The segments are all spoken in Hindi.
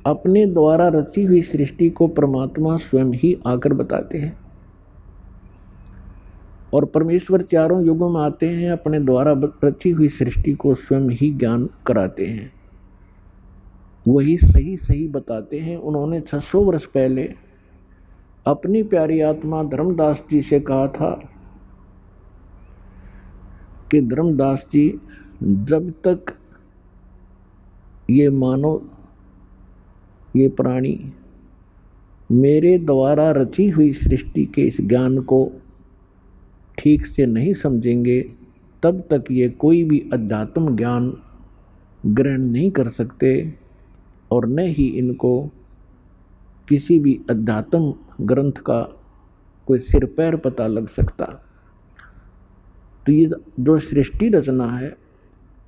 अपने द्वारा रची हुई सृष्टि को परमात्मा स्वयं ही आकर बताते हैं। और परमेश्वर चारों युगों में आते हैं, अपने द्वारा रची हुई सृष्टि को स्वयं ही ज्ञान कराते हैं, वही सही सही बताते हैं। उन्होंने 600 वर्ष पहले अपनी प्यारी आत्मा धर्मदास जी से कहा था कि धर्मदास जी, जब तक ये मानव, ये प्राणी मेरे द्वारा रची हुई सृष्टि के इस ज्ञान को ठीक से नहीं समझेंगे, तब तक ये कोई भी अध्यात्म ज्ञान ग्रहण नहीं कर सकते और न ही इनको किसी भी अध्यात्म ग्रंथ का कोई सिर पैर पता लग सकता। तो ये जो सृष्टि रचना है,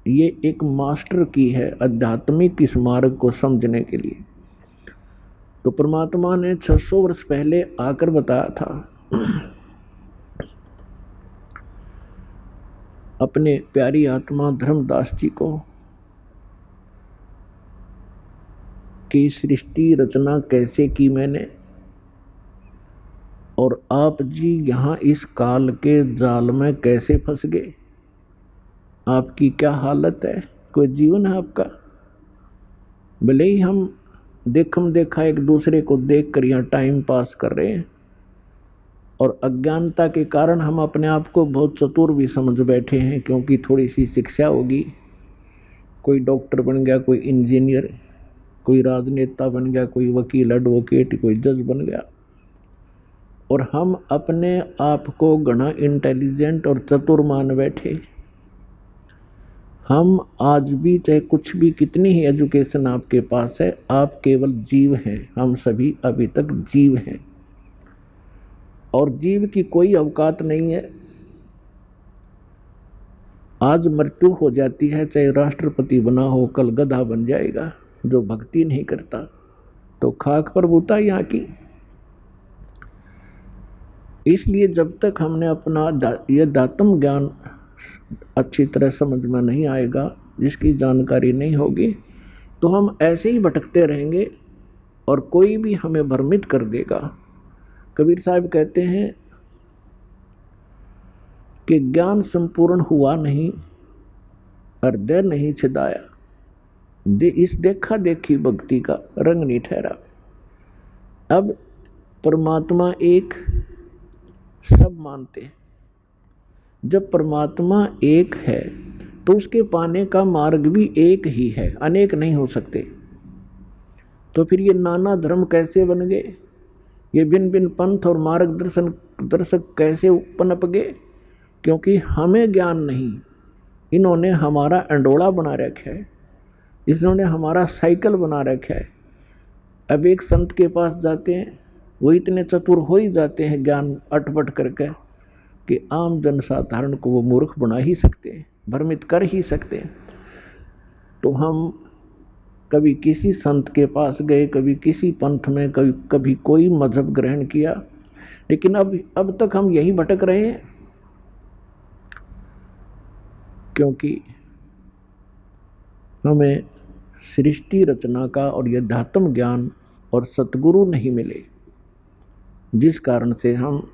ये एक मास्टर की है आध्यात्मिक इस मार्ग को समझने के लिए। तो परमात्मा ने 600 वर्ष पहले आकर बताया था अपने प्यारी आत्मा धर्मदास जी को कि सृष्टि रचना कैसे की मैंने, और आप जी यहाँ इस काल के जाल में कैसे फंस गए, आपकी क्या हालत है, कोई जीवन है आपका। भले ही हम देखम देखा एक दूसरे को देख कर यहाँ टाइम पास कर रहे हैं, और अज्ञानता के कारण हम अपने आप को बहुत चतुर भी समझ बैठे हैं, क्योंकि थोड़ी सी शिक्षा होगी, कोई डॉक्टर बन गया, कोई इंजीनियर, कोई राजनेता बन गया, कोई वकील एडवोकेट, कोई जज बन गया, और हम अपने आप को घना इंटेलिजेंट और चतुर मान बैठे। हम आज भी, चाहे कुछ भी, कितनी ही एजुकेशन आपके पास है, आप केवल जीव हैं। हम सभी अभी तक जीव हैं, और जीव की कोई औकात नहीं है। आज मृत्यु हो जाती है, चाहे राष्ट्रपति बना हो, कल गधा बन जाएगा। जो भक्ति नहीं करता तो खाक पर बूता यहाँ की। इसलिए जब तक हमने अपना ये दातम ज्ञान अच्छी तरह समझ में नहीं आएगा, जिसकी जानकारी नहीं होगी, तो हम ऐसे ही भटकते रहेंगे और कोई भी हमें भ्रमित कर देगा। कबीर साहब कहते हैं कि ज्ञान संपूर्ण हुआ नहीं, हृदय नहीं छिदाया, इस देखा देखी भक्ति का रंग नहीं ठहरा। अब परमात्मा एक सब मानते हैं। जब परमात्मा एक है तो उसके पाने का मार्ग भी एक ही है, अनेक नहीं हो सकते। तो फिर ये नाना धर्म कैसे बन गए, ये भिन्न भिन्न पंथ और मार्गदर्शक कैसे पनप गए? क्योंकि हमें ज्ञान नहीं, इन्होंने हमारा अंडोला बना रखा है, इन्होंने हमारा साइकिल बना रखा है। अब एक संत के पास जाते हैं, वो इतने चतुर हो ही जाते हैं ज्ञान अटपट करके कि आम जनसाधारण को वो मूर्ख बना ही सकते हैं, भ्रमित कर ही सकते हैं। तो हम कभी किसी संत के पास गए, कभी किसी पंथ में, कभी कोई मजहब ग्रहण किया, लेकिन अब तक हम यही भटक रहे हैं, क्योंकि हमें सृष्टि रचना का और यह अध्यात्म ज्ञान और सतगुरु नहीं मिले, जिस कारण से हम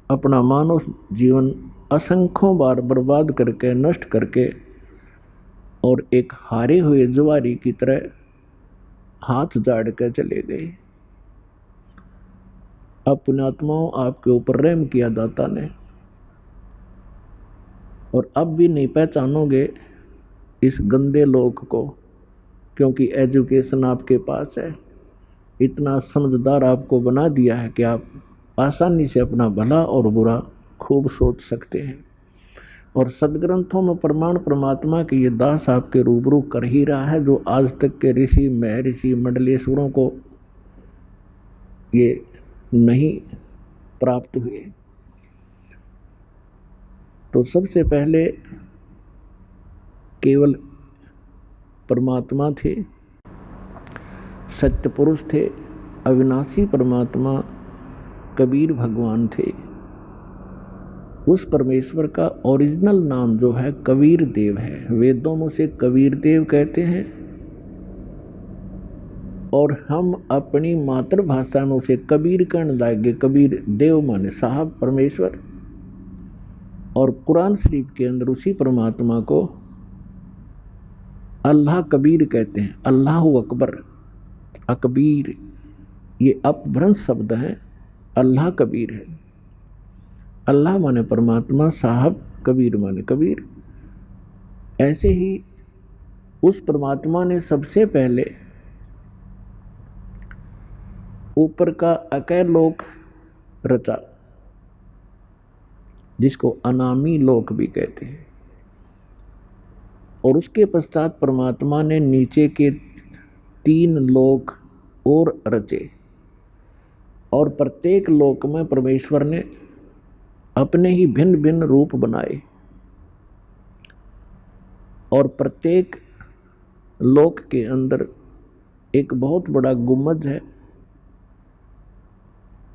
अपना मानव जीवन असंख्यों बार बर्बाद करके, नष्ट करके, और एक हारे हुए जुआरी की तरह हाथ झाड़ कर चले गए। अब पुण्यात्माओं, आपके ऊपर रहम किया दाता ने, और अब भी नहीं पहचानोगे इस गंदे लोक को, क्योंकि एजुकेशन आपके पास है, इतना समझदार आपको बना दिया है कि आप आसानी से अपना भला और बुरा खूब सोच सकते हैं। और सदग्रंथों में प्रमाण परमात्मा के ये दास आपके रूबरू कर ही रहा है, जो आज तक के ऋषि, महर्षि, मंडलेश्वरों को ये नहीं प्राप्त हुए। तो सबसे पहले केवल परमात्मा थे, सत्य पुरुष थे, अविनाशी परमात्मा कबीर भगवान थे। उस परमेश्वर का ओरिजिनल नाम जो है कबीर देव है। वेदों में उसे कबीर देव कहते हैं, और हम अपनी मातृभाषा में उसे कबीर कहने लगे। कबीर देव माने साहब परमेश्वर, और कुरान शरीफ के अंदर उसी परमात्मा को अल्लाह कबीर कहते हैं। अल्लाह अकबर, अकबीर ये अपभ्रंश शब्द है। अल्लाह कबीर है। अल्लाह माने परमात्मा, साहब कबीर माने कबीर। ऐसे ही उस परमात्मा ने सबसे पहले ऊपर का अकय लोक रचा, जिसको अनामी लोक भी कहते हैं, और उसके पश्चात परमात्मा ने नीचे के 3 लोक और रचे, और प्रत्येक लोक में परमेश्वर ने अपने ही भिन्न भिन्न रूप बनाए, और प्रत्येक लोक के अंदर एक बहुत बड़ा गुम्बद है,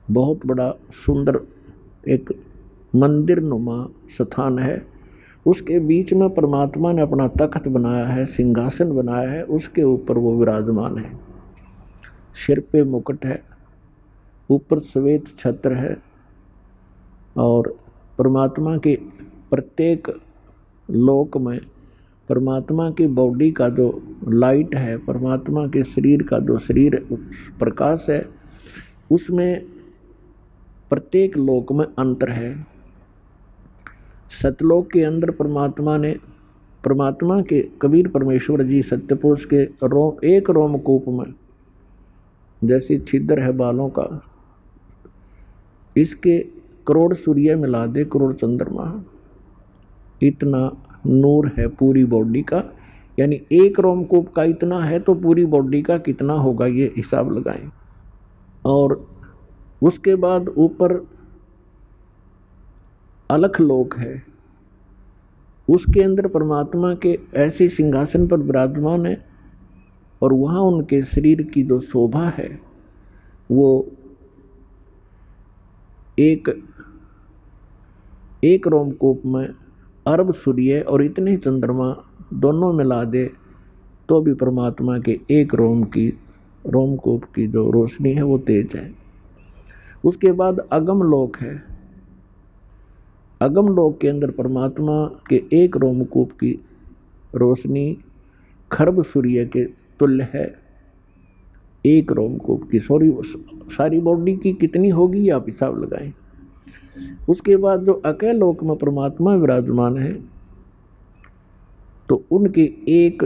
बहुत बड़ा सुंदर एक मंदिर नुमा स्थान है। उसके बीच में परमात्मा ने अपना तख्त बनाया है, सिंहासन बनाया है, उसके ऊपर वो विराजमान है। सिर पे मुकुट है, ऊपर श्वेत छत्र है, और परमात्मा के प्रत्येक लोक में परमात्मा की बॉडी का जो लाइट है, परमात्मा के शरीर का जो शरीर प्रकाश है, उसमें प्रत्येक लोक में अंतर है। सतलोक के अंदर परमात्मा के कबीर परमेश्वर जी सत्यपुरुष के एक रोमकूप में जैसी छिद्र है बालों का, इसके करोड़ सूर्य मिला दे, करोड़ चंद्रमा, इतना नूर है पूरी बॉडी का। यानी एक रोमकूप का इतना है तो पूरी बॉडी का कितना होगा, ये हिसाब लगाएं। और उसके बाद ऊपर अलख लोक है, उसके अंदर परमात्मा के ऐसे सिंहासन पर विराजमान है, और वहाँ उनके शरीर की जो शोभा है वो एक रोमकूप में अरब सूर्य और इतने ही चंद्रमा दोनों मिला दे तो भी परमात्मा के एक रोमकूप की जो रोशनी है वो तेज है। उसके बाद अगम लोक है। अगम लोक के अंदर परमात्मा के एक रोमकूप की रोशनी खरब सूर्य के तुल्य है। एक रोमकूप की सारी बॉडी की कितनी होगी आप हिसाब लगाएं। उसके बाद जो अकय लोक में परमात्मा विराजमान है, तो उनके एक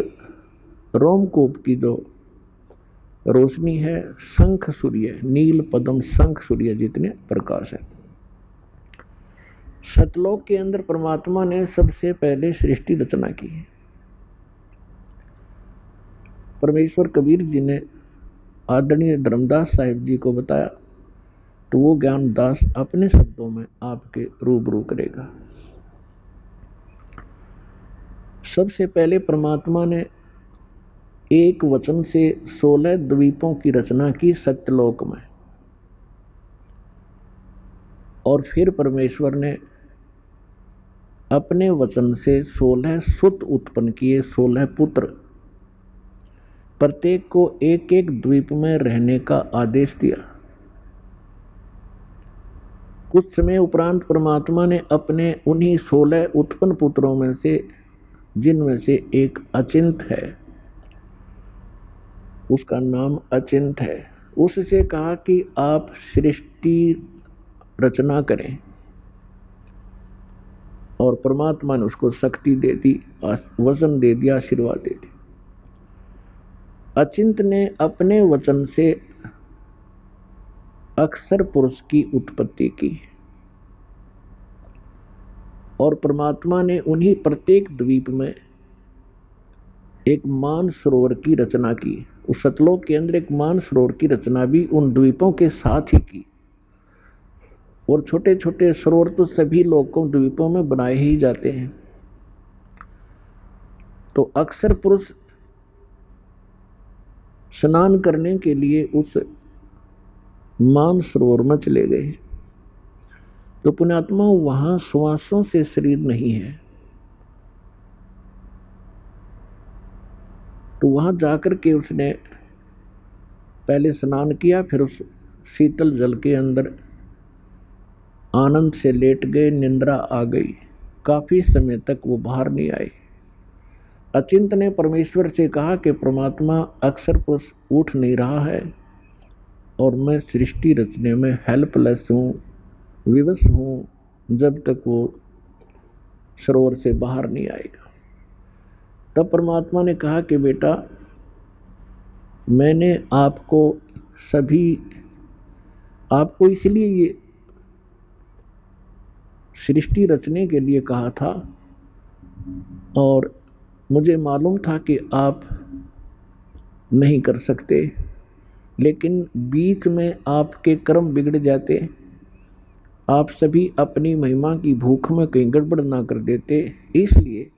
रोमकूप की जो रोशनी है शंख सूर्य, नील पद्म शंख सूर्य जितने प्रकाश है। सतलोक के अंदर परमात्मा ने सबसे पहले सृष्टि रचना की है। परमेश्वर कबीर जी ने आदरणीय धर्मदास साहिब जी को बताया, तो वो ज्ञानदास अपने शब्दों में आपके रूबरू करेगा। सबसे पहले परमात्मा ने एक वचन से 16 द्वीपों की रचना की सत्यलोक में, और फिर परमेश्वर ने अपने वचन से 16 सुत उत्पन्न किए, 16 पुत्र। प्रत्येक को एक एक द्वीप में रहने का आदेश दिया। कुछ समय उपरांत परमात्मा ने अपने उन्हीं 16 उत्पन्न पुत्रों में से, जिनमें से एक अचिंत है, उसका नाम अचिंत है, उससे कहा कि आप सृष्टि रचना करें, और परमात्मा ने उसको शक्ति दे दी, वचन दे दिया, आशीर्वाद दे दी। अचिंत ने अपने वचन से अक्षर पुरुष की उत्पत्ति की, और परमात्मा ने उन्हीं प्रत्येक द्वीप में एक मान सरोवर की रचना की। उस सतलोक के अंदर एक मान सरोवर की रचना भी उन द्वीपों के साथ ही की। और छोटे छोटे सरोवर तो सभी लोकों द्वीपों में बनाए ही जाते हैं। तो अक्षर पुरुष स्नान करने के लिए उस मान सरोवर में चले गए, तो पुण्यात्मा वहां श्वासों से शरीर नहीं है, तो वहां जाकर के उसने पहले स्नान किया, फिर उस शीतल जल के अंदर आनंद से लेट गए, निंद्रा आ गई। काफी समय तक वो बाहर नहीं आए। अचिंत ने परमेश्वर से कहा कि परमात्मा अक्सर पुरुष उठ नहीं रहा है और मैं सृष्टि रचने में हेल्पलेस हूँ, विवश हूँ, जब तक वो सरोवर से बाहर नहीं आएगा। तब परमात्मा ने कहा कि बेटा, मैंने आपको इसलिए ये सृष्टि रचने के लिए कहा था, और मुझे मालूम था कि आप नहीं कर सकते, लेकिन बीच में आपके कर्म बिगड़ जाते, आप सभी अपनी महिमा की भूख में कहीं गड़बड़ ना कर देते, इसलिए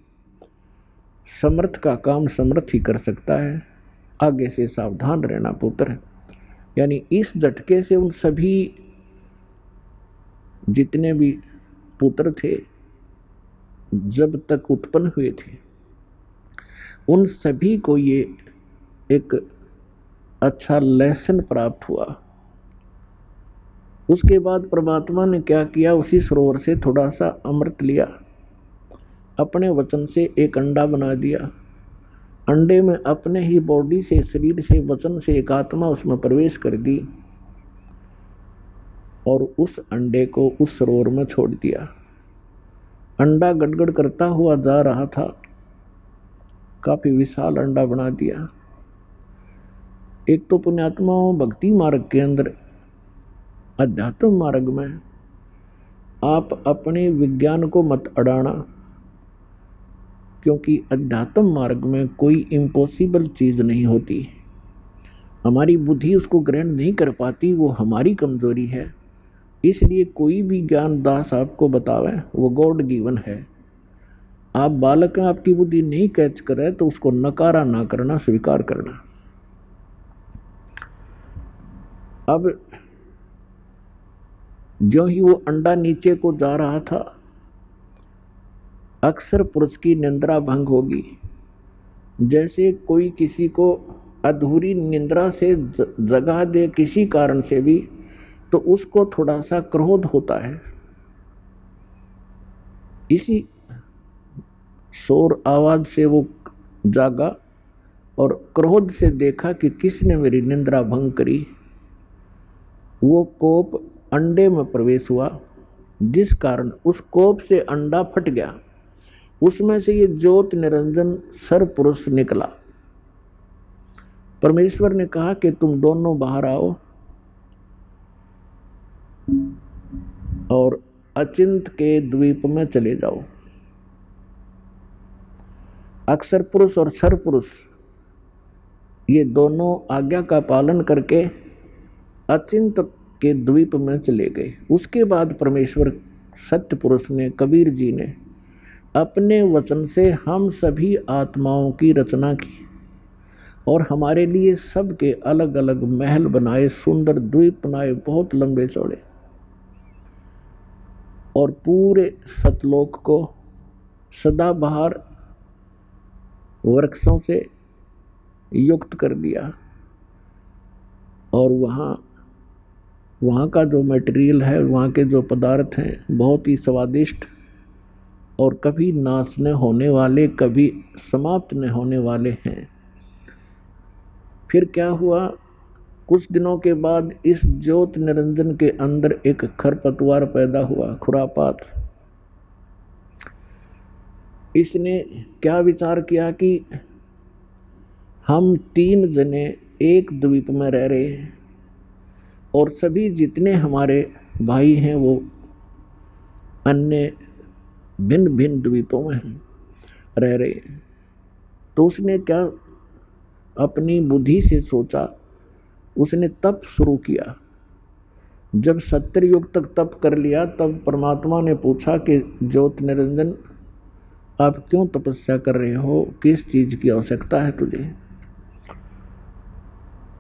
समर्थ का काम समर्थ ही कर सकता है, आगे से सावधान रहना पुत्र। यानी इस झटके से उन सभी जितने भी पुत्र थे जब तक उत्पन्न हुए थे, उन सभी को ये एक अच्छा लेसन प्राप्त हुआ। उसके बाद परमात्मा ने क्या किया, उसी सरोवर से थोड़ा सा अमृत लिया, अपने वचन से एक अंडा बना दिया। अंडे में अपने ही बॉडी से, शरीर से, वचन से एक आत्मा उसमें प्रवेश कर दी और उस अंडे को उस सरोवर में छोड़ दिया। अंडा गड़गड़ करता हुआ जा रहा था, काफी विशाल अंडा बना दिया। एक तो पुण्यात्माओं, भक्ति मार्ग के अंदर, अध्यात्म मार्ग में आप अपने विज्ञान को मत अड़ाना, क्योंकि अध्यात्म मार्ग में कोई इम्पॉसिबल चीज नहीं होती। हमारी बुद्धि उसको ग्रहण नहीं कर पाती, वो हमारी कमजोरी है। इसलिए कोई भी ज्ञान दास आपको बतावे वो गॉड गिवन है। आप बालक हैं, आपकी बुद्धि नहीं कैच करे तो उसको नकारा ना करना, स्वीकार करना। अब जो ही वो अंडा नीचे को जा रहा था, अक्सर पुरुष की निंद्रा भंग होगी। जैसे कोई किसी को अधूरी निंद्रा से जगा दे किसी कारण से भी, तो उसको थोड़ा सा क्रोध होता है। इसी शोर आवाज से वो जागा और क्रोध से देखा कि किसने मेरी निंद्रा भंग करी। वो कोप अंडे में प्रवेश हुआ, जिस कारण उस कोप से अंडा फट गया। उसमें से ये ज्योत निरंजन सर पुरुष निकला। परमेश्वर ने कहा कि तुम दोनों बाहर आओ और अचिंत के द्वीप में चले जाओ। अक्षर पुरुष और सर पुरुष ये दोनों आज्ञा का पालन करके अचिंत के द्वीप में चले गए। उसके बाद परमेश्वर सत्य पुरुष ने, कबीर जी ने अपने वचन से हम सभी आत्माओं की रचना की और हमारे लिए सबके अलग अलग महल बनाए, सुंदर द्वीप बनाए, बहुत लंबे चौड़े, और पूरे सतलोक को सदाबहार वृक्षों से युक्त कर दिया। और वहाँ का जो मटेरियल है, वहाँ के जो पदार्थ हैं, बहुत ही स्वादिष्ट और कभी नाश न होने वाले, कभी समाप्त न होने वाले हैं। फिर क्या हुआ, कुछ दिनों के बाद इस ज्योत निरंजन के अंदर एक खरपतवार पैदा हुआ, खुरापात। इसने क्या विचार किया कि हम 3 जने एक द्वीप में रह रहे हैं और सभी जितने हमारे भाई हैं वो अन्य भिन्न भिन्न द्वीपों में रह रहे हैं। तो उसने क्या अपनी बुद्धि से सोचा, उसने तप शुरू किया। जब 70 युग तक तप कर लिया, तब परमात्मा ने पूछा कि ज्योत निरंजन, आप क्यों तपस्या कर रहे हो, किस चीज की आवश्यकता है तुझे।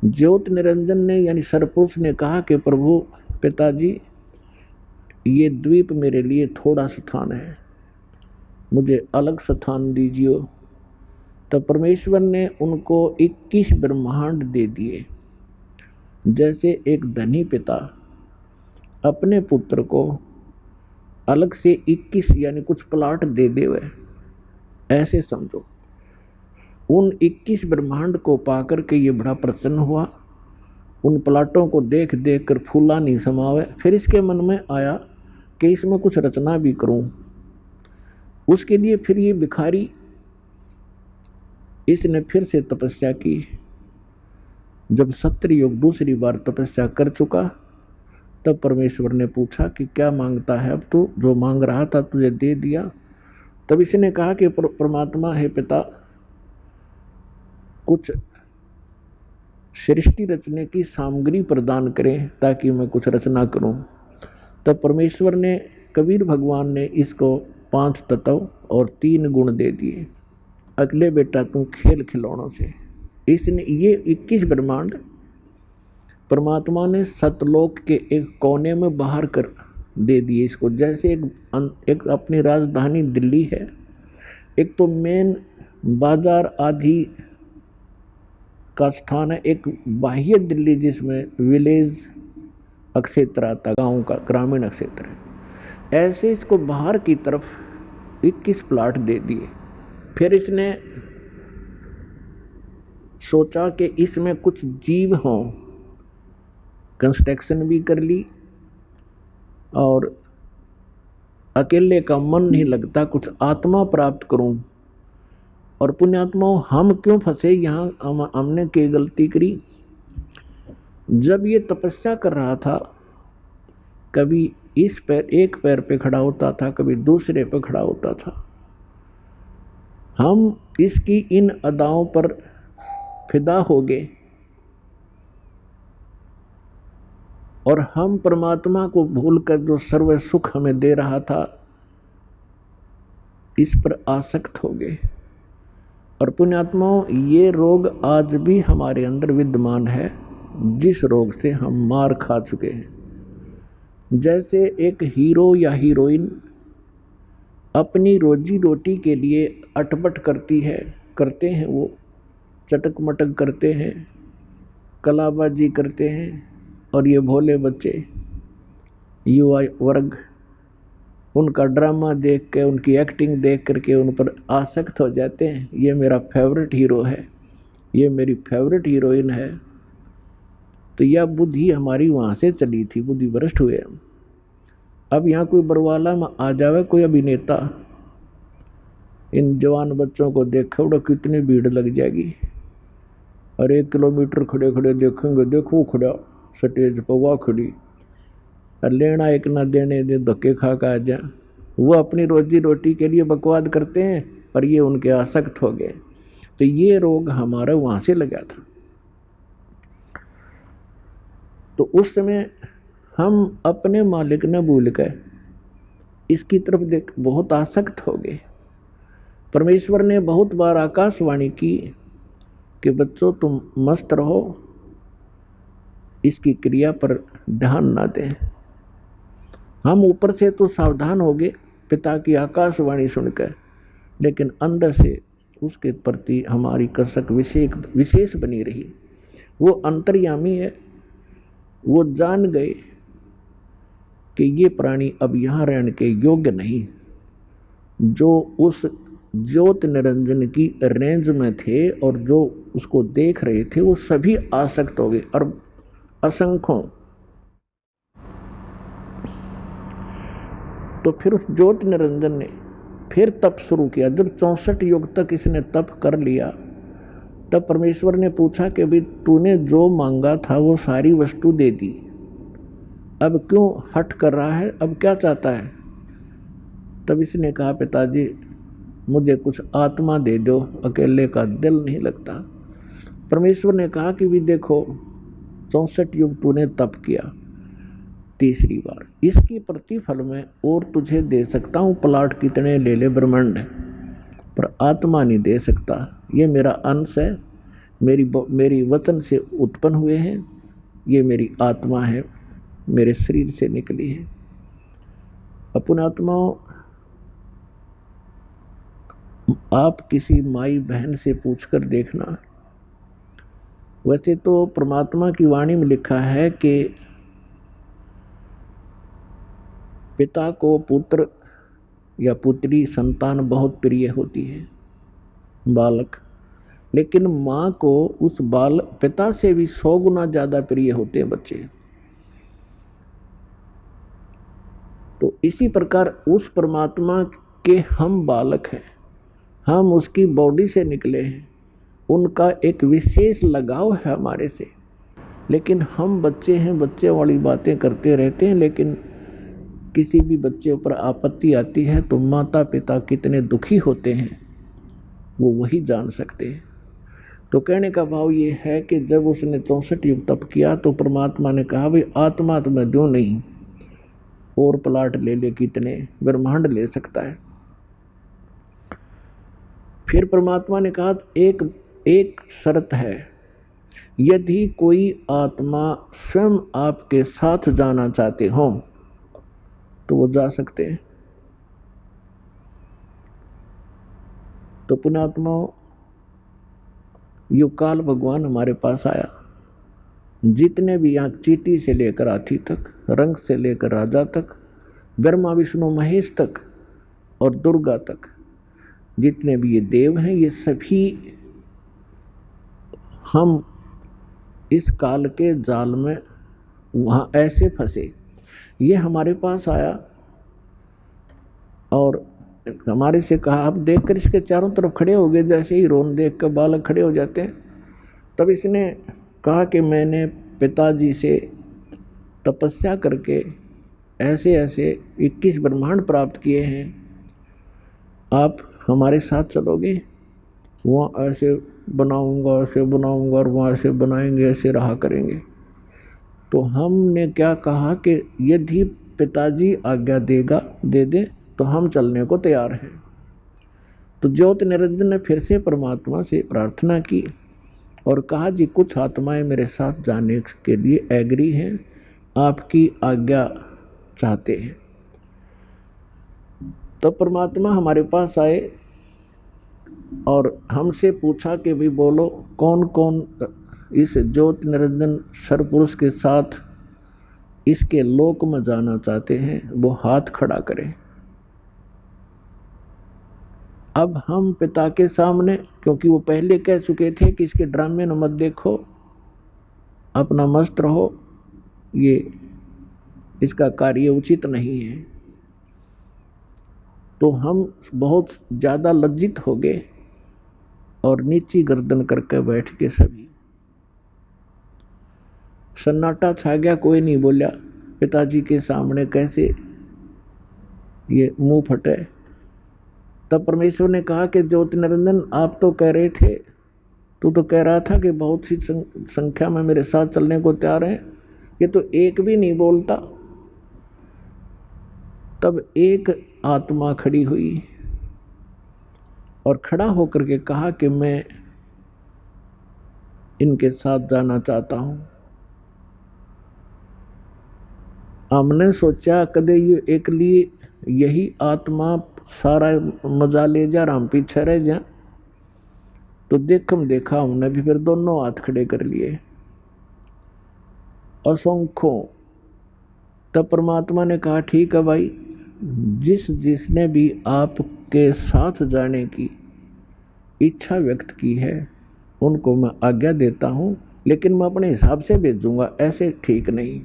ज्योत निरंजन ने यानी सरपुरुष ने कहा कि प्रभु पिताजी, ये द्वीप मेरे लिए थोड़ा स्थान है, मुझे अलग स्थान दीजिए। तो परमेश्वर ने उनको 21 ब्रह्मांड दे दिए। जैसे एक धनी पिता अपने पुत्र को अलग से 21 यानी कुछ प्लाट दे देवे, ऐसे समझो। उन 21 ब्रह्मांड को पाकर के ये बड़ा प्रसन्न हुआ। उन प्लाटों को देख देख कर फूला नहीं समावे। फिर इसके मन में आया कि इसमें कुछ रचना भी करूं। उसके लिए फिर ये भिखारी, इसने फिर से तपस्या की। जब सत्ययुग दूसरी बार तपस्या कर चुका, तब परमेश्वर ने पूछा कि क्या मांगता है? अब तू जो मांग रहा था तुझे दे दिया। तब इसने कहा कि परमात्मा है पिता, कुछ सृष्टि रचने की सामग्री प्रदान करें ताकि मैं कुछ रचना करूं। तब परमेश्वर ने, कबीर भगवान ने इसको 5 तत्व और 3 गुण दे दिए। अगले बेटा तू खेल खिलौनों से। इसने ये 21 ब्रह्मांड परमात्मा ने सतलोक के एक कोने में बाहर कर दे दिए इसको। जैसे एक अपनी राजधानी दिल्ली है, एक तो मेन बाजार आदि का स्थान है, एक बाह्य दिल्ली जिसमें विलेज क्षेत्र आता, गांव का ग्रामीण क्षेत्र है। ऐसे इसको बाहर की तरफ 21 प्लाट दे दिए। फिर इसने सोचा कि इसमें कुछ जीव हों, कंस्ट्रक्शन भी कर ली। और अकेले का मन नहीं लगता, कुछ आत्मा प्राप्त करूं। और पुण्यात्माओं, हम क्यों फंसे यहाँ? हमने क्या गलती करी? जब ये तपस्या कर रहा था, कभी इस पैर, एक पैर पे खड़ा होता था, कभी दूसरे पे खड़ा होता था। हम इसकी इन अदाओं पर फिदा हो गए और हम परमात्मा को भूलकर जो सर्व सुख हमें दे रहा था, इस पर आसक्त हो गए। और पुण्यात्माओं, ये रोग आज भी हमारे अंदर विद्यमान है, जिस रोग से हम मार खा चुके हैं। जैसे एक हीरो या हीरोइन अपनी रोजी रोटी के लिए अटपट करते हैं, वो चटक मटक करते हैं, कलाबाजी करते हैं। और ये भोले बच्चे, युवा वर्ग, उनका ड्रामा देख के, उनकी एक्टिंग देख करके उन पर आसक्त हो जाते हैं। ये मेरा फेवरेट हीरो है, ये मेरी फेवरेट हीरोइन है। तो यह बुद्धि हमारी वहाँ से चली थी, बुद्धि भ्रष्ट हुए हम। अब यहाँ कोई बरवाला में आ जावे, कोई अभिनेता, इन जवान बच्चों को देखे उड़ा कितनी भीड़ लग जाएगी। और 1 किलोमीटर खड़े खड़े देखेंगे, देखो खड़ा स्टेज पर, वह खड़ी, और लेना एक ना देने दे, धक्के खा आ जा। वो अपनी रोजी रोटी के लिए बकवाद करते हैं, पर ये उनके आसक्त हो गए। तो ये रोग हमारा वहाँ से लगा था। तो उस समय हम अपने मालिक ने भूल गए, इसकी तरफ देख बहुत आसक्त हो गए। परमेश्वर ने बहुत बार आकाशवाणी की कि बच्चों तुम मस्त रहो, इसकी क्रिया पर ध्यान ना दें। हम ऊपर से तो सावधान हो गए पिता की आकाशवाणी सुनकर, लेकिन अंदर से उसके प्रति हमारी कसक विशेष बनी रही। वो अंतर्यामी है, वो जान गए कि ये प्राणी अब यहाँ रहने के योग्य नहीं। जो उस ज्योत निरंजन की रेंज में थे और जो उसको देख रहे थे, वो सभी आसक्त हो गए, और असंख्यों। तो फिर उस ज्योत निरंजन ने फिर तप शुरू किया। जब 64 युग तक इसने तप कर लिया, तब परमेश्वर ने पूछा कि भाई तूने जो मांगा था वो सारी वस्तु दे दी, अब क्यों हट कर रहा है, अब क्या चाहता है? तब इसने कहा पिताजी मुझे कुछ आत्मा दे दो, अकेले का दिल नहीं लगता। परमेश्वर ने कहा कि भी देखो 64 युग तूने तप किया, तीसरी बार इसकी प्रतिफल में और तुझे दे सकता हूँ, प्लाट कितने ले ले ब्रह्मांड, पर आत्मा नहीं दे सकता। ये मेरा अंश है, मेरी वचन से उत्पन्न हुए हैं, ये मेरी आत्मा है, मेरे शरीर से निकली है। अपन आत्माओं, आप किसी माई बहन से पूछकर देखना, वैसे तो परमात्मा की वाणी में लिखा है कि पिता को पुत्र या पुत्री संतान बहुत प्रिय होती है, बालक, लेकिन माँ को उस पिता से भी 100 गुना ज्यादा प्रिय होते हैं बच्चे। तो इसी प्रकार उस परमात्मा के हम बालक हैं, हम उसकी बॉडी से निकले हैं, उनका एक विशेष लगाव है हमारे से, लेकिन हम बच्चे हैं, बच्चे वाली बातें करते रहते हैं। लेकिन किसी भी बच्चे पर आपत्ति आती है तो माता पिता कितने दुखी होते हैं वो वही जान सकते हैं। तो कहने का भाव ये है कि जब उसने 64 युग तप किया तो परमात्मा ने कहा भाई आत्मा तो मैं क्यों नहीं, और प्लाट ले ले, कितने ब्रह्मांड ले सकता है। फिर परमात्मा ने कहा एक शर्त है, यदि कोई आत्मा स्वयं आपके साथ जाना चाहते हो तो वो जा सकते हैं। तो पुण्यात्मा युगकाल भगवान हमारे पास आया, जितने भी यहाँ चीटी से लेकर हाथी तक, रंग से लेकर राजा तक, ब्रह्मा विष्णु महेश तक और दुर्गा तक, जितने भी ये देव हैं, ये सभी हम इस काल के जाल में वहाँ ऐसे फंसे। ये हमारे पास आया और हमारे से कहा, आप देखकर इसके चारों तरफ खड़े हो गए, जैसे ही रोन देख कर बालक खड़े हो जाते हैं। तब इसने कहा कि मैंने पिताजी से तपस्या करके ऐसे ऐसे 21 ब्रह्मांड प्राप्त किए हैं, आप हमारे साथ चलोगे? वहाँ ऐसे बनाऊंगा, ऐसे बनाऊंगा, और वहाँ ऐसे बनाएंगे, ऐसे रहा करेंगे। तो हमने क्या कहा कि यदि पिताजी आज्ञा दे दे तो हम चलने को तैयार हैं। तो ज्योति निरंजन ने फिर से परमात्मा से प्रार्थना की और कहा, जी कुछ आत्माएं मेरे साथ जाने के लिए एग्री हैं, आपकी आज्ञा चाहते हैं। तो परमात्मा हमारे पास आए और हमसे पूछा कि भाई बोलो कौन कौन इस ज्योति निरंजन सरपुरुष के साथ इसके लोक में जाना चाहते हैं, वो हाथ खड़ा करें। अब हम पिता के सामने, क्योंकि वो पहले कह चुके थे कि इसके ड्रामे न मत देखो, अपना मस्त रहो, ये इसका कार्य उचित नहीं है। तो हम बहुत ज़्यादा लज्जित हो गए और नीची गर्दन करके बैठ के सभी सन्नाटा छा गया, कोई नहीं बोला। पिताजी के सामने कैसे ये मुंह फटे। तब परमेश्वर ने कहा कि ज्योति निरंजन, आप तो कह रहे थे, तू तो कह रहा था कि बहुत सी संख्या में मेरे साथ चलने को तैयार है, ये तो एक भी नहीं बोलता। तब एक आत्मा खड़ी हुई और खड़ा होकर के कहा कि मैं इनके साथ जाना चाहता हूं। हमने सोचा कदे ये एक लिए यही आत्मा सारा मजा ले जा, हम पीछे रह जा। तो देखा हमने भी फिर दोनों हाथ खड़े कर लिए असंख्यों। तब परमात्मा ने कहा, ठीक है भाई, जिसने भी आपके साथ जाने की इच्छा व्यक्त की है उनको मैं आज्ञा देता हूं, लेकिन मैं अपने हिसाब से भेजूंगा, ऐसे ठीक नहीं,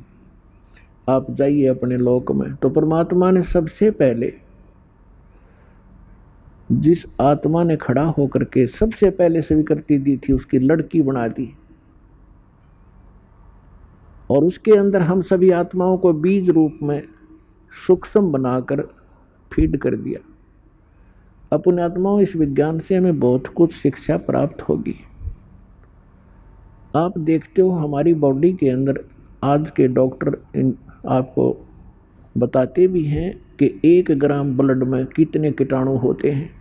आप जाइए अपने लोक में। तो परमात्मा ने सबसे पहले जिस आत्मा ने खड़ा होकर के सबसे पहले स्वीकृति दी थी उसकी लड़की बना दी और उसके अंदर हम सभी आत्माओं को बीज रूप में सूक्ष्म बनाकर फीड कर दिया। अपने आत्माओं, इस विज्ञान से हमें बहुत कुछ शिक्षा प्राप्त होगी। आप देखते हो हमारी बॉडी के अंदर आज के डॉक्टर आपको बताते भी हैं कि 1 ग्राम ब्लड में कितने कीटाणु होते हैं।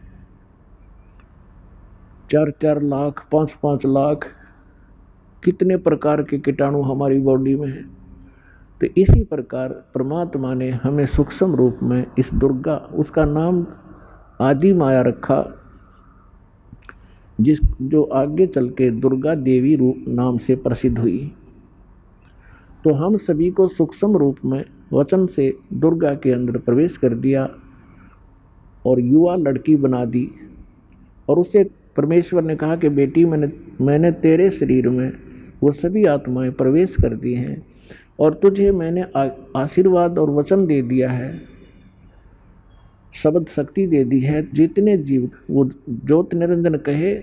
4-4 लाख, 5-5 लाख, कितने प्रकार के कीटाणु हमारी बॉडी में हैं। तो इसी प्रकार परमात्मा ने हमें सूक्ष्म रूप में इस दुर्गा, उसका नाम आदि माया रखा, जिस जो आगे चल के दुर्गा देवी रूप नाम से प्रसिद्ध हुई। तो हम सभी को सूक्ष्म रूप में वचन से दुर्गा के अंदर प्रवेश कर दिया और युवा लड़की बना दी। और उसे परमेश्वर ने कहा कि बेटी, मैंने तेरे शरीर में वो सभी आत्माएं प्रवेश कर दी हैं और तुझे मैंने आशीर्वाद और वचन दे दिया है, शब्द शक्ति दे दी है। जितने जीव वो ज्योत निरंजन कहे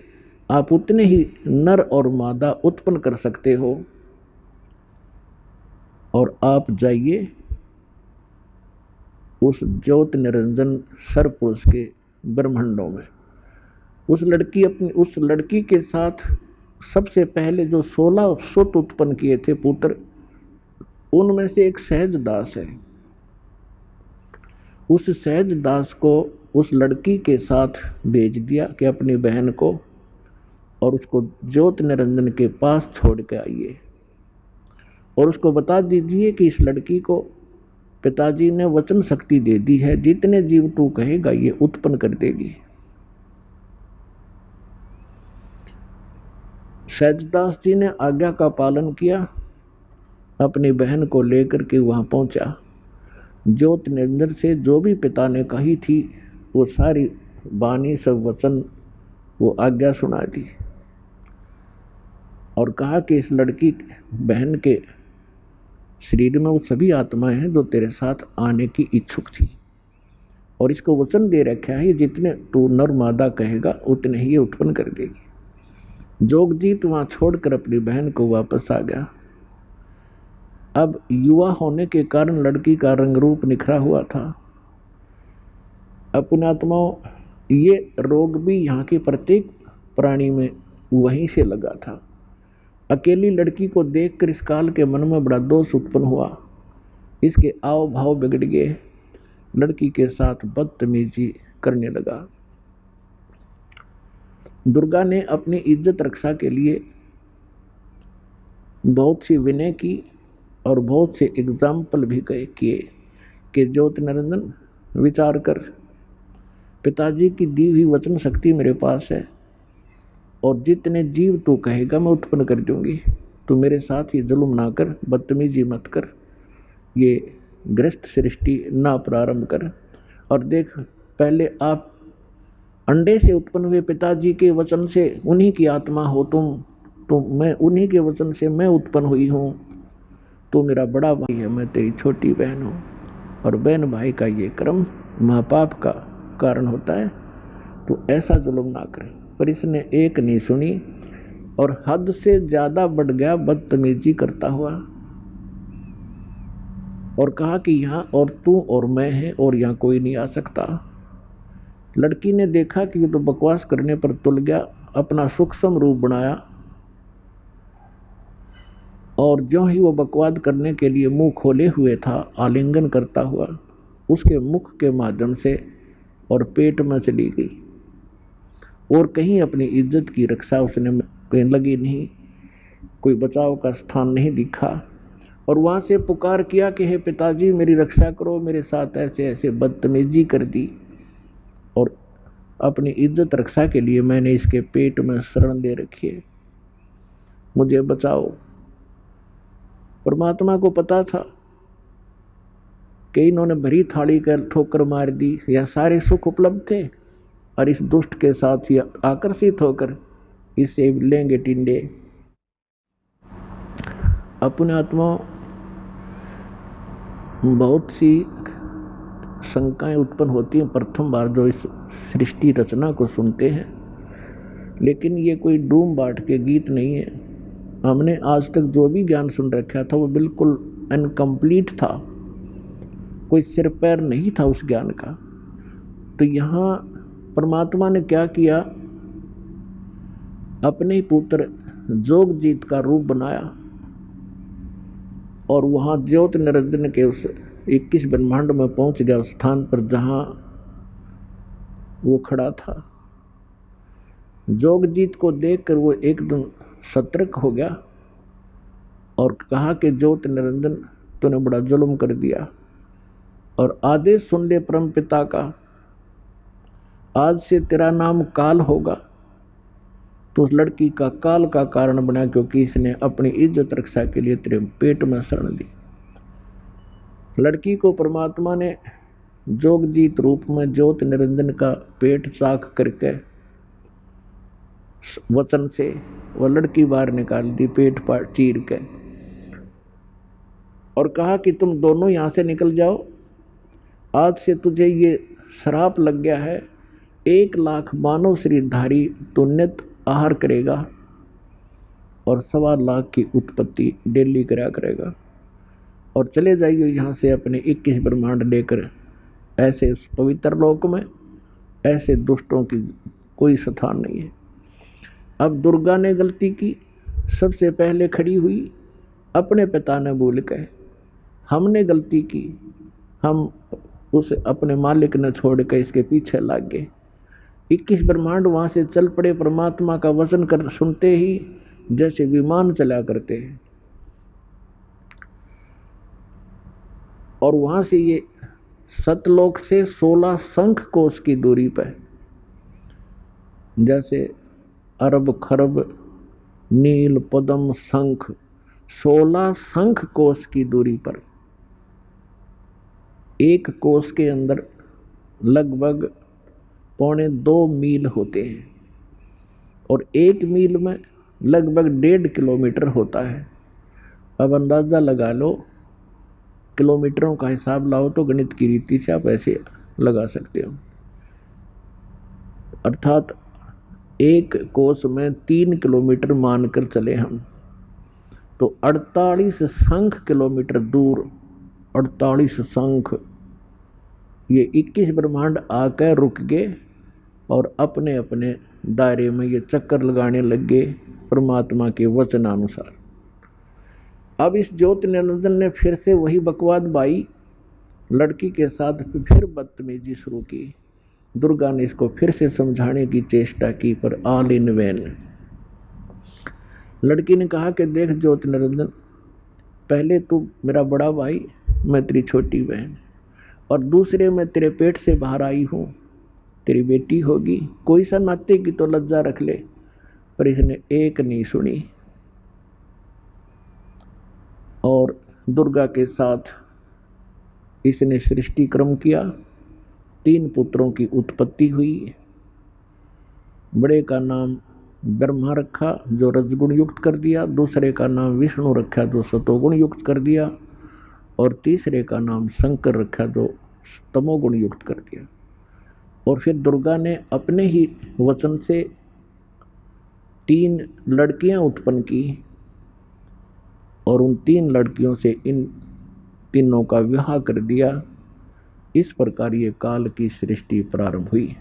आप उतने ही नर और मादा उत्पन्न कर सकते हो। और आप जाइए उस ज्योत निरंजन सर्वपुरुष के ब्रह्मांडों में। उस लड़की के साथ सबसे पहले जो 16 सुत उत्पन्न किए थे पुत्र, उनमें से एक सहज दास है। उस सहज दास को उस लड़की के साथ भेज दिया कि अपनी बहन को और उसको ज्योत निरंजन के पास छोड़ के आइए और उसको बता दीजिए कि इस लड़की को पिताजी ने वचन शक्ति दे दी है, जितने जीव तू कहेगा ये उत्पन्न कर देगी। सहजदास जी ने आज्ञा का पालन किया, अपनी बहन को लेकर के वहां पहुंचा। ज्योत निरंजन से जो भी पिता ने कही थी वो सारी वाणी सब वचन वो आज्ञा सुना दी और कहा कि इस लड़की बहन के शरीर में वो सभी आत्माएं हैं जो तेरे साथ आने की इच्छुक थी और इसको वचन दे रखा है जितने तू नर मादा कहेगा उतने ही ये उत्पन्न कर देगी। जोगजीत वहां छोड़कर अपनी बहन को वापस आ गया। अब युवा होने के कारण लड़की का रंग रूप निखरा हुआ था। अपने आत्माओं, ये रोग भी यहाँ के प्रत्येक प्राणी में वहीं से लगा था। अकेली लड़की को देखकर इस काल के मन में बड़ा दोष उत्पन्न हुआ, इसके आव भाव बिगड़ गए, लड़की के साथ बदतमीजी करने लगा। दुर्गा ने अपनी इज्जत रक्षा के लिए बहुत सी विनय की और बहुत से एग्जाम्पल भी किए कि ज्योत निरंजन विचार कर, पिताजी की दी हुई वचन शक्ति मेरे पास है और जितने जीव तू कहेगा मैं उत्पन्न कर दूंगी। तू मेरे साथ ही जुल्म ना कर, बदतमीजी मत कर, ये ग्रस्त सृष्टि ना प्रारंभ कर। और देख, पहले आप अंडे से उत्पन्न हुए पिताजी के वचन से उन्हीं की आत्मा हो तुम, तो मैं उन्हीं के वचन से मैं उत्पन्न हुई हूँ। तू मेरा बड़ा भाई है, मैं तेरी छोटी बहन हूँ और बहन भाई का ये क्रम महापाप का कारण होता है, तो ऐसा जुल्म ना करे। पर इसने एक नहीं सुनी और हद से ज्यादा बढ़ गया बदतमीजी करता हुआ और कहा कि यहाँ और तू और मैं है और यहाँ कोई नहीं आ सकता। लड़की ने देखा कि ये तो बकवास करने पर तुल गया, अपना सूक्ष्म रूप बनाया और जो ही वो बकवाद करने के लिए मुंह खोले हुए था, आलिंगन करता हुआ उसके मुख के माध्यम से और पेट में चली गई और कहीं अपनी इज्जत की रक्षा उसने कहीं लगी नहीं, कोई बचाव का स्थान नहीं दिखा। और वहां से पुकार किया कि हे पिताजी मेरी रक्षा करो, मेरे साथ ऐसे ऐसे बदतमीजी कर दी और अपनी इज्जत रक्षा के लिए मैंने इसके पेट में शरण दे रखी है, मुझे बचाओ। परमात्मा को पता था कि इन्होंने भरी थाली कर ठोकर मार दी, या सारे सुख उपलब्ध थे और इस दुष्ट के साथ ही आकर्षित होकर इससे लेंगे टिंडे। अपने आत्मा बहुत सी शंकाएं उत्पन्न होती हैं प्रथम बार जो इस सृष्टि रचना को सुनते हैं, लेकिन ये कोई डूम बाट के गीत नहीं है। हमने आज तक जो भी ज्ञान सुन रखा था वो बिल्कुल इनकम्प्लीट था, कोई सिर पैर नहीं था उस ज्ञान का। तो यहाँ परमात्मा ने क्या किया, अपने ही पुत्र जोगजीत का रूप बनाया और वहाँ ज्योत निरंजन के उस 21 ब्रह्मांड में पहुँच गया, उस स्थान पर जहाँ वो खड़ा था। जोगजीत को देखकर वो एकदम सतर्क हो गया और कहा कि ज्योत निरंजन तूने बड़ा जुल्म कर दिया और आदेश सुन ले परम पिता का, आज से तेरा नाम काल होगा तो उस लड़की का काल का कारण बना, क्योंकि इसने अपनी इज्जत रक्षा के लिए तेरे पेट में शरण ली। लड़की को परमात्मा ने जोगजीत रूप में ज्योत निरंजन का पेट चाक करके वचन से वह लड़की बाहर निकाल दी, पेट पर चीर के, और कहा कि तुम दोनों यहां से निकल जाओ। आज से तुझे ये श्राप लग गया है, 1,00,000 मानव शरीरधारी तू नित्य आहार करेगा और 1,25,000 की उत्पत्ति डेली करा करेगा, और चले जाइए यहाँ से अपने 21 ब्रह्मांड लेकर। ऐसे उस पवित्र लोक में ऐसे दुष्टों की कोई स्थान नहीं है। अब दुर्गा ने गलती की, सबसे पहले खड़ी हुई, अपने पिता ने भूल के। हमने गलती की, हम उस अपने मालिक ने छोड़ के इसके पीछे लग गए। 21 ब्रह्मांड वहां से चल पड़े, परमात्मा का वचन कर सुनते ही जैसे विमान चला करते हैं। और वहां से ये सतलोक से 16 शंख कोश की दूरी पर, जैसे अरब खरब नील पद्म शंख, 16 शंख कोश की दूरी पर, एक कोश के अंदर लगभग 2.25 मील होते हैं, और 1 मील में लगभग 1.5 किलोमीटर होता है। अब अंदाजा लगा लो, किलोमीटरों का हिसाब लाओ तो गणित की रीति से आप ऐसे लगा सकते हो। अर्थात एक कोस में 3 किलोमीटर मानकर चले हम, तो 48 शंख किलोमीटर दूर, 48 शंख, ये 21 ब्रह्मांड आकर रुक गए और अपने अपने दायरे में ये चक्कर लगाने लग गए परमात्मा के वचनानुसार। अब इस ज्योति निरंजन ने फिर से वही बकवाद बाई, लड़की के साथ फिर बदतमीजी शुरू की। दुर्गा ने इसको फिर से समझाने की चेष्टा की, पर ऑल इन वैन। लड़की ने कहा कि देख ज्योति निरंजन, पहले तू मेरा बड़ा भाई, मैं तेरी छोटी बहन, और दूसरे मैं तेरे पेट से बाहर आई हूँ, तेरी बेटी होगी, कोई सा नाते की तो लज्जा रख ले। पर इसने एक नहीं सुनी, और दुर्गा के साथ इसने सृष्टि क्रम किया। 3 पुत्रों की उत्पत्ति हुई। बड़े का नाम ब्रह्मा रखा जो रजगुण युक्त कर दिया, दूसरे का नाम विष्णु रखा जो सतोगुण युक्त कर दिया, और तीसरे का नाम शंकर रखा जो तमोगुण युक्त कर दिया। और फिर दुर्गा ने अपने ही वचन से 3 लड़कियां उत्पन्न की, और उन 3 लड़कियों से इन तीनों का विवाह कर दिया। इस प्रकार ये काल की सृष्टि प्रारंभ हुई।